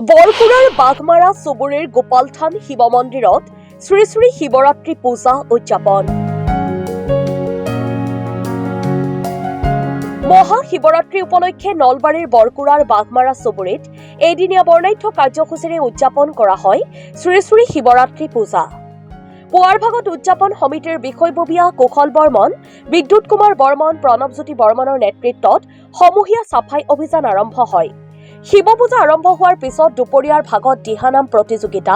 বৰকুৰাৰ বাঘমাৰা চুবুৰীৰ গোপালথান শিৱ মন্দিৰত শ্ৰী শ্ৰী শিৱৰাত্ৰি পূজা উদযাপন। মহাশিৱৰাত্ৰি উপলক্ষে নলবাৰীৰ বৰকুৰাৰ বাঘমাৰা চুবুৰীত এদিনীয়া বৰ্ণাঢ্য কাৰ্যসূচীৰে উদযাপন কৰা হয় শ্ৰী শ্ৰী শিৱৰাত্ৰি পূজা। পুৱাৰ ভাগত উদযাপন সমিতিৰ বিষয়ববীয়া কুশল বৰ্মন, বিদ্যুৎ কুমাৰ বৰ্মন, প্ৰণৱজ্যোতি বৰ্মনৰ নেতৃত্বত সমূহীয়া চাফাই অভিযান আৰম্ভ হয়। শিৱ পূজা আৰম্ভ হোৱাৰ পিছত দুপৰীয়াৰ ভাগত দিহানাম প্ৰতিযোগিতা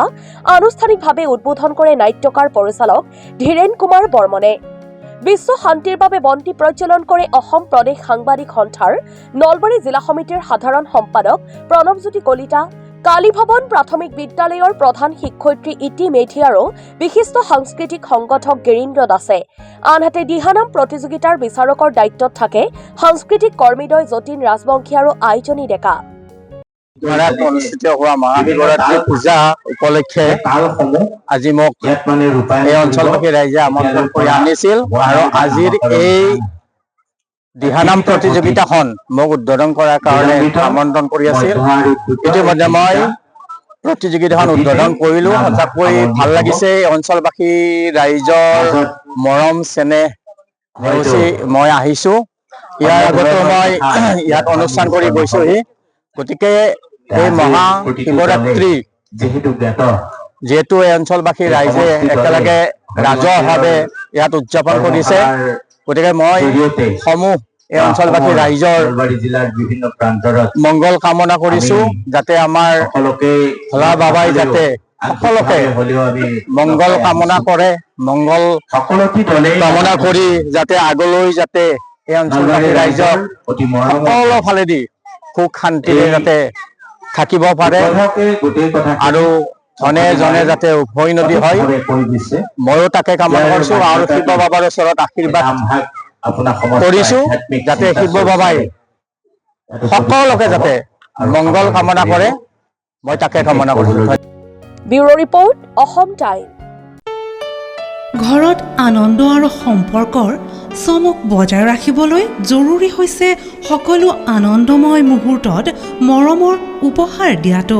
আনুষ্ঠানিকভাৱে উদ্বোধন কৰে নাট্যকাৰ পৰিচালক ধীৰেন কুমাৰ বৰ্মনে। বিশ্ব শান্তিৰ বাবে বন্তি প্ৰজ্বলন কৰে অসম প্ৰদেশ সাংবাদিক সন্থাৰ নলবাৰী জিলা সমিতিৰ সাধাৰণ সম্পাদক প্ৰণৱজ্যোতি কলিতা, কালী ভৱন প্ৰাথমিক বিদ্যালয়ৰ প্ৰধান শিক্ষয়িত্ৰী ইতি মেধি আৰু বিশিষ্ট সাংস্কৃতিক সংগঠক গিৰীন্দ্ৰ দাসে। আনহাতে দিহানাম প্ৰতিযোগিতাৰ বিচাৰকৰ দায়িত্বত থাকে সাংস্কৃতিক কৰ্মীদ্বয় যতীন ৰাজবংশী আৰু আইজনী ডেকা। অনুষ্ঠিত হোৱা মহাশিৱৰাত্ৰি পূজা উপলক্ষে আজি মোক এই অঞ্চলবাসী ৰাইজে আমন্ত্ৰণ কৰি আনিছিল আৰু আজিৰ এই দিহানাম প্ৰতিযোগিতাখন মোক উদ্বোধন কৰাৰ কাৰণে আমন্ত্ৰণ কৰি আছিল। ইতিমধ্যে মই প্ৰতিযোগিতাখন উদ্বোধন কৰিলো। সঁচাকৈ ভাল লাগিছে। অঞ্চলবাসী ৰাইজৰ মৰম চেনেহ নেওচি মই আহিছো। ইয়াৰ আগতো মই ইয়াত অনুষ্ঠান কৰি গৈছোহি। গতিকে এই মহাশিৱৰাত্ৰি যিহেতু এই অঞ্চলবাসী ৰাইজে একেলগে ৰাজহুৱাভাৱে ইয়াত উদযাপন কৰিছে, গতিকে মই সমূহ এই অঞ্চলবাসী ৰাইজৰ মংগল কামনা কৰিছো, যাতে আমাৰ ভোলা বাবাই যাতে সকলোকে মংগল কামনা কৰে, মংগল কামনা কৰি যাতে আগলৈ যাতে এই অঞ্চলবাসী ৰাইজক সকলো ফালেদি সুখ শান্তিৰে যাতে থাকিব পাৰে আৰু ধনে জনে যাতে উভৈনদী হয়, ময়ো তাকে কামনা কৰিছো আৰু শিৱ বাবাৰ ওচৰত আশীৰ্বাদ কৰিছো যাতে শিৱ বাবাই সকলোকে যাতে মংগল কামনা কৰে, মই তাকে কামনা কৰিছো। Bureau report, Assam time. ঘৰত আনন্দ আৰু সম্পৰ্কৰ চমক বজাই ৰাখিবলৈ জৰুৰী হৈছে সকলো আনন্দময় মুহূৰ্তত মৰমৰ উপহাৰ দিয়াটো।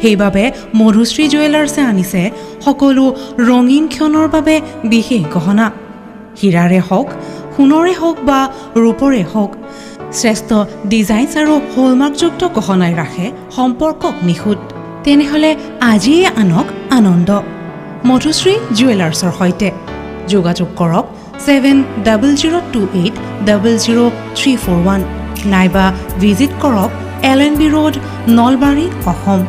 সেইবাবে মধুশ্ৰী জুৱেলাৰ্ছে আনিছে সকলো ৰঙীন ক্ষণৰ বাবে বিশেষ গহনা। হীৰাৰে হওক, সোণৰে হওক বা ৰূপৰে হওক, শ্ৰেষ্ঠ ডিজাইনছ আৰু হলমাৰ্কযুক্ত গহনাই ৰাখে সম্পৰ্কক নিখুঁত। তেনেহ'লে আজিয়ে আনক আনন্দ মধুশ্ৰী জুৱেলাৰ্ছৰ সৈতে। যোগাযোগ কৰক 7002800341 নাইবা ভিজিট কৰক LNB ৰোড, নলবাৰী, অসম।